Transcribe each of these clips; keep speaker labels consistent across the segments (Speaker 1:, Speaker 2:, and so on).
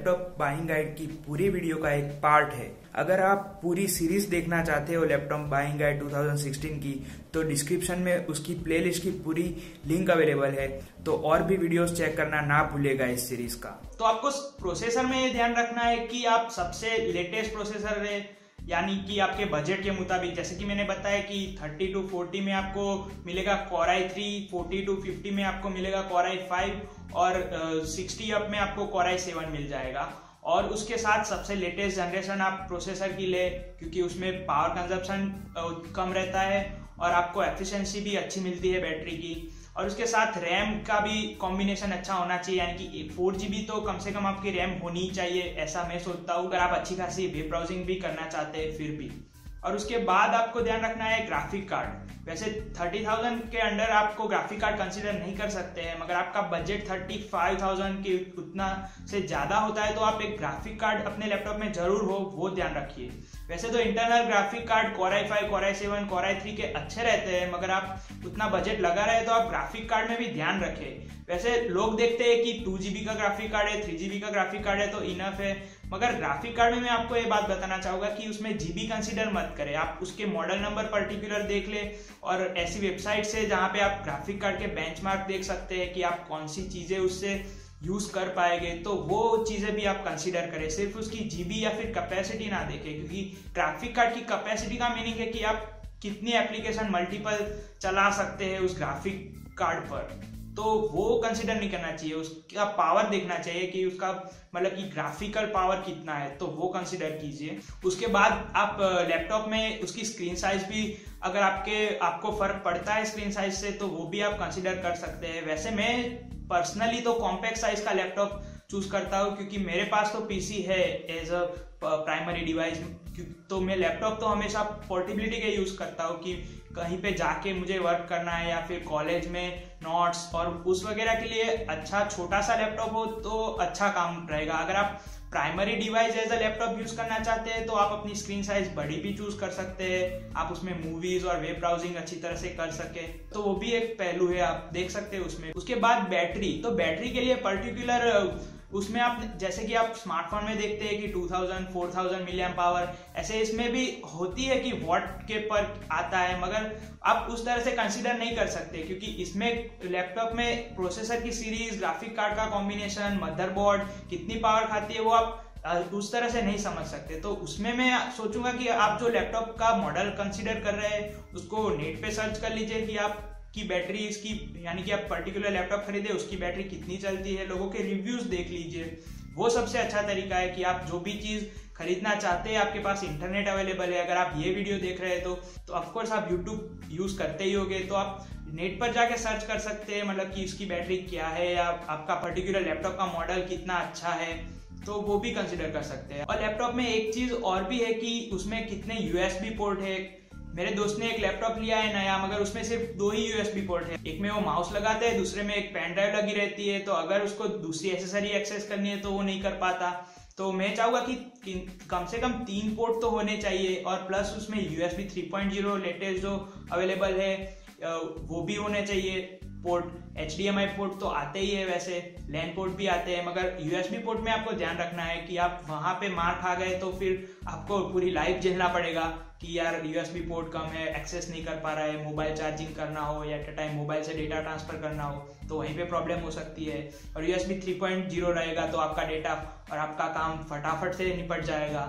Speaker 1: Laptop buying guide की पूरी video का एक पार्ट है। अगर आप पूरी सीरीज देखना चाहते हो लैपटॉप बाइंग गाइड 2016 की, तो डिस्क्रिप्शन में उसकी प्लेलिस्ट की पूरी लिंक अवेलेबल है, तो और भी वीडियोस चेक करना ना भूलेगा इस सीरीज का।
Speaker 2: तो आपको प्रोसेसर में ये ध्यान रखना है कि आप सबसे लेटेस्ट प्रोसेसर है, यानी कि आपके बजट के मुताबिक। जैसे कि मैंने बताया कि 30 to 40 में आपको मिलेगा Core i3, 40 to 50 में आपको मिलेगा Core i5 और 60 अप में आपको Core i7 मिल जाएगा। और उसके साथ सबसे लेटेस्ट जनरेशन आप प्रोसेसर की ले, क्योंकि उसमें पावर कंजप्शन कम रहता है और आपको एफिशिएंसी भी अच्छी मिलती है बैटरी की। और उसके साथ रैम का भी कॉम्बिनेशन अच्छा होना चाहिए, यानी कि 4GB तो कम से कम आपकी रैम होनी चाहिए, ऐसा मैं सोचता हूँ, अगर आप अच्छी खासी वेब ब्राउजिंग भी करना चाहते हैं फिर भी। और उसके बाद आपको ध्यान रखना है ग्राफिक कार्ड। वैसे 30,000 के अंडर आपको ग्राफिक कार्ड कंसीडर नहीं कर सकते हैं, मगर आपका बजट 35,000 के उतना से ज्यादा होता है तो आप एक ग्राफिक कार्ड अपने लैपटॉप में जरूर हो, वो ध्यान रखिए। वैसे तो internal graphic card Core i5, Core i7, Core i3 के अच्छे रहते हैं, मगर आप उतना बजट लगा रहे तो आप ग्राफिक कार्ड में भी ध्यान रखें। वैसे लोग देखते हैं कि 2GB का ग्राफिक कार्ड है, 3GB का ग्राफिक कार्ड है तो इनफ है, मगर ग्राफिक कार्ड में मैं आपको ये बात बताना चाहूंगा कि उसमें जीबी कंसीडर मत करें। आप उसके मॉडल नंबर पर्टिकुलर देख ले और ऐसी वेबसाइट से जहां पे आप ग्राफिक कार्ड के बेंचमार्क देख सकते हैं कि आप कौन सी चीजें उससे यूज कर पाएंगे, तो वो चीजें भी आप कंसीडर करें। सिर्फ उसकी जीबी या फिर कैपेसिटी ना देखें, क्योंकि ग्राफिक कार्ड की कैपेसिटी का मीनिंग है कि आप कितनी एप्लीकेशन मल्टीपल चला सकते हैं उस ग्राफिक कार्ड पर, तो वो कंसीडर नहीं करना चाहिए। उसका पावर देखना चाहिए कि उसका मतलब कि ग्राफिकल पावर कितना है, तो वो कंसीडर कीजिए। उसके बाद आप लैपटॉप में उसकी स्क्रीन साइज भी, अगर आपको फर्क पड़ता है स्क्रीन साइज से, तो वो भी आप कंसीडर कर सकते हैं। वैसे मैं पर्सनली तो कॉम्पैक्ट साइज का लैपटॉप चूज करता हूँ, क्योंकि मेरे पास तो पीसी है एज अ प्राइमरी डिवाइस, तो मैं लैपटॉप तो हमेशा पोर्टेबिलिटी के यूज करता हूँ कि कहीं पे जाके मुझे वर्क करना है या फिर कॉलेज में नोट्स और उस वगैरह के लिए अच्छा छोटा सा लैपटॉप हो तो अच्छा काम रहेगा। अगर आप primary device as a laptop use करना चाहते हैं तो आप अपनी स्क्रीन साइज बड़ी भी चूज कर सकते हैं, आप उसमें मूवीज और वेब ब्राउजिंग अच्छी तरह से कर सके, तो वो भी एक पहलू है, आप देख सकते हैं उसमें। उसके बाद बैटरी, तो बैटरी के लिए पर्टिकुलर उसमें आप जैसे कि आप स्मार्टफोन में देखते हैं कि 2000, 4000 मिली एम्प आवर, ऐसे इसमें भी होती है कि वॉट के पर आता है, मगर आप उस तरह से कंसीडर नहीं कर सकते, क्योंकि इसमें लैपटॉप में प्रोसेसर की सीरीज, ग्राफिक कार्ड का कॉम्बिनेशन, मदरबोर्ड कितनी पावर खाती है वो आप उस तरह से नहीं समझ सकते। तो उसमें मैं सोचूंगा कि आप जो लैपटॉप का मॉडल कंसीडर कर रहे हैं उसको नेट पे सर्च कर लीजिए कि आप की बैटरी इसकी, यानी कि आप पर्टिकुलर लैपटॉप खरीदे उसकी बैटरी कितनी चलती है, लोगों के रिव्यूज देख लीजिए। वो सबसे अच्छा तरीका है कि आप जो भी चीज खरीदना चाहते हैं, आपके पास इंटरनेट अवेलेबल है। अगर आप ये वीडियो देख रहे हैं तो ऑफकोर्स आप यूट्यूब यूज करते ही होगे, तो आप नेट पर जाके सर्च कर सकते हैं, मतलब कि इसकी बैटरी क्या है या आपका पर्टिकुलर लैपटॉप का मॉडल कितना अच्छा है, तो वो भी कंसिडर कर सकते हैं। और लैपटॉप में एक चीज और भी है कि उसमें कितने यूएसबी पोर्ट है। मेरे दोस्त ने एक लैपटॉप लिया है नया, मगर उसमें सिर्फ 2 ही यूएसबी पोर्ट है, एक में वो माउस लगाते हैं, दूसरे में एक पेन ड्राइव लगी रहती है, तो अगर उसको दूसरी एसेसरी एक्सेस करनी है तो वो नहीं कर पाता। तो मैं चाहूंगा कि कम से कम 3 पोर्ट तो होने चाहिए, और प्लस उसमें यूएसबी 3.0 लेटेस्ट जो अवेलेबल है वो भी होने चाहिए पोर्ट। HDMI पोर्ट तो आते ही है, वैसे लैन पोर्ट भी आते हैं, मगर USB पोर्ट में आपको ध्यान रखना है कि आप वहां पे मार खा गए तो फिर आपको पूरी लाइफ झेलना पड़ेगा कि यार USB पोर्ट कम है, एक्सेस नहीं कर पा रहा है, मोबाइल चार्जिंग करना हो या एट अ टाइम मोबाइल से डेटा ट्रांसफर करना हो तो वहीं पे प्रॉब्लम हो सकती है। और USB 3.0 रहेगा तो आपका डेटा और आपका काम फटाफट से निपट जाएगा,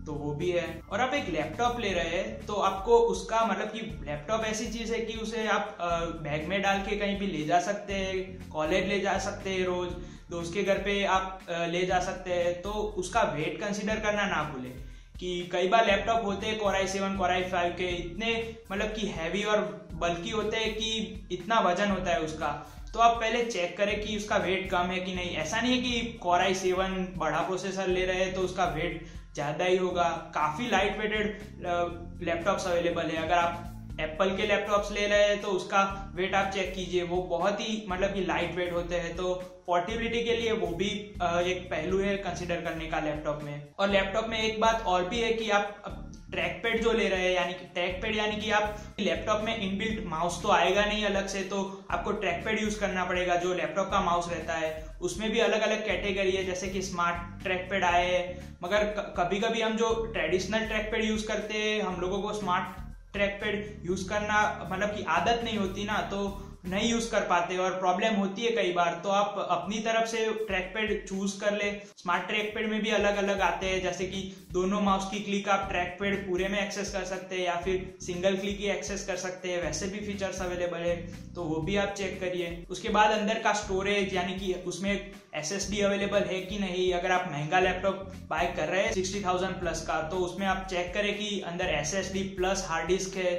Speaker 2: तो वो भी है। और आप एक लैपटॉप ले रहे हैं तो आपको उसका मतलब कि लैपटॉप ऐसी चीज है कि उसे आप बैग में डाल के कहीं भी ले जा सकते हैं, कॉलेज ले जा सकते हैं, रोज दोस्त के घर पे आप ले जा सकते हैं, तो उसका वेट कंसीडर करना ना भूले कि कई बार लैपटॉप होते हैं Core i7, Core i5 के इतने मतलब कि हैवी और बल्कि होते हैं कि इतना वजन होता है उसका, तो आप पहले चेक करें कि उसका वेट कम है कि नहीं। ऐसा नहीं है कि Core i7 बड़ा प्रोसेसर ले रहे हैं तो उसका वेट ज्यादा ही होगा। काफी लाइट वेटेड लैपटॉप्स अवेलेबल है। अगर आप एप्पल के लैपटॉप्स ले रहे हैं तो उसका वेट आप चेक कीजिए, वो बहुत ही मतलब कि लाइट वेट होते हैं, तो पोर्टेबिलिटी के लिए वो भी एक पहलू है कंसिडर करने का लैपटॉप में। और लैपटॉप में एक बात और भी है कि आप ट्रैक पैड जो ले रहे हैं, यानी कि ट्रैक पैड यानी कि आप लैपटॉप में इनबिल्ट माउस तो आएगा नहीं अलग से, तो आपको ट्रैक पैड यूज करना पड़ेगा जो लैपटॉप का माउस रहता है। उसमें भी अलग अलग कैटेगरी है, जैसे कि स्मार्ट ट्रैक पैड आए हैं, मगर कभी कभी हम जो ट्रेडिशनल ट्रैक पैड यूज करते हैं, हम लोगों को स्मार्ट ट्रैक पैड यूज करना मतलब कि आदत नहीं होती ना, तो नहीं यूज कर पाते और प्रॉब्लम होती है कई बार। तो आप अपनी तरफ से ट्रैक पैड चूज कर ले। स्मार्ट ट्रैक पैड में भी अलग अलग आते हैं, जैसे कि दोनों माउस की क्लिक आप ट्रैक पैड पूरे में एक्सेस कर सकते हैं या फिर सिंगल क्लिक ही एक्सेस कर सकते हैं, वैसे भी फीचर्स अवेलेबल है, तो वो भी आप चेक करिए। उसके बाद अंदर का स्टोरेज, यानी कि उसमें SSD अवेलेबल है कि नहीं। अगर आप महंगा लैपटॉप बाय कर रहे हैं 60,000 प्लस का, तो उसमें आप चेक करें कि अंदर SSD प्लस हार्ड डिस्क है।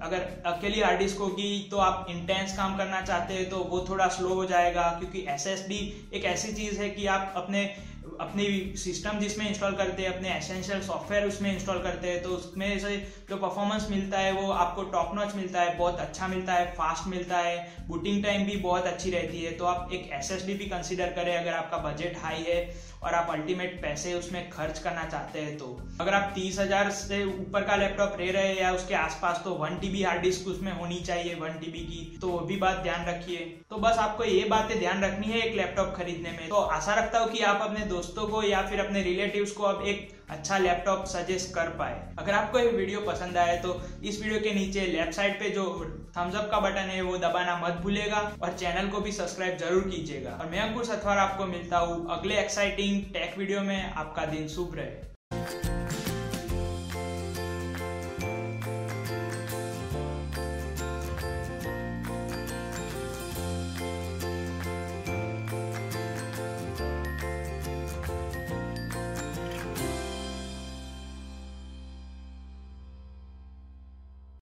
Speaker 2: अगर अकेली हार्ड डिस्क होगी तो आप इंटेंस काम करना चाहते हैं तो वो थोड़ा स्लो हो जाएगा, क्योंकि SSD एक ऐसी चीज है कि आप अपनी सिस्टम जिसमें इंस्टॉल करते हैं, अपने एसेंशियल सॉफ्टवेयर उसमें इंस्टॉल करते हैं, तो उसमें से जो परफॉर्मेंस मिलता है वो आपको टॉप नॉच मिलता है, बहुत अच्छा मिलता है, फास्ट मिलता है, बूटिंग टाइम भी बहुत अच्छी रहती है। तो आप एक SSD भी कंसीडर करें अगर आपका बजट हाई है और आप अल्टीमेट पैसे उसमें खर्च करना चाहते हैं। तो अगर आप 30,000 से ऊपर का लैपटॉप ले रहे हैं या उसके आसपास, तो 1 TB हार्ड डिस्क उसमें होनी चाहिए, 1 TB की, तो वो भी बात ध्यान रखिए। तो बस आपको ये बातें ध्यान रखनी है एक लैपटॉप खरीदने में। तो आशा रखता हूँ कि आप अपने दोस्तों को या फिर अपने रिलेटिव्स को अब एक अच्छा लैपटॉप सजेस्ट कर पाए। अगर आपको ये वीडियो पसंद आए तो इस वीडियो के नीचे लेफ्ट साइड पे जो थम्स अप का बटन है वो दबाना मत भूलिएगा और चैनल को भी सब्सक्राइब जरूर कीजिएगा। और मैं अंकुर सथवार आपको मिलता हूँ अगले एक्साइटिंग टेक वीडियो में। आपका दिन शुभ रहे।